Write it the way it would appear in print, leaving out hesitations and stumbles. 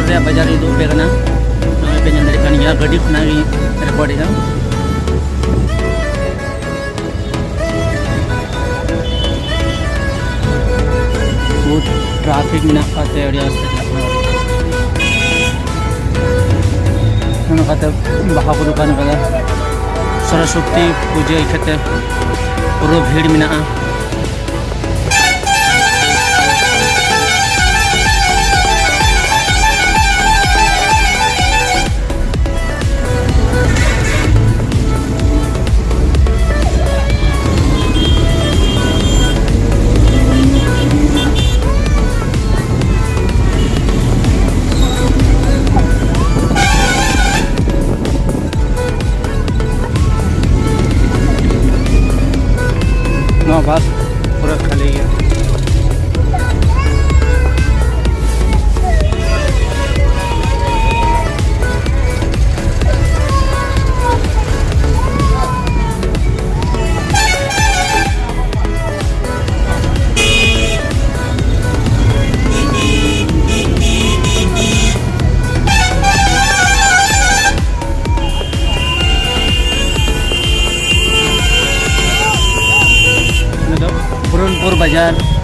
ᱨᱮᱭᱟᱜ ᱵᱟᱡᱟᱨ ᱩᱫᱩᱜ ᱟᱯᱮ ᱠᱟᱱᱟ ᱱᱚᱜᱼᱚᱭ ᱯᱮ ᱧᱮᱞ ᱫᱟᱲᱮᱭᱟᱜ ᱠᱟᱱ ᱜᱮᱭᱟ ᱜᱟᱹᱰᱤ ᱠᱷᱚᱱᱟᱜ ᱜᱮ ᱨᱮᱠᱚᱨᱰ ᱮᱫᱟ बहुत ट्रैफिक में आते हैं बाहा को दुकान का सरस्वती पूजा इकते पूरा भीड़ में बस पूरा खाली है पुरनपुर बाजार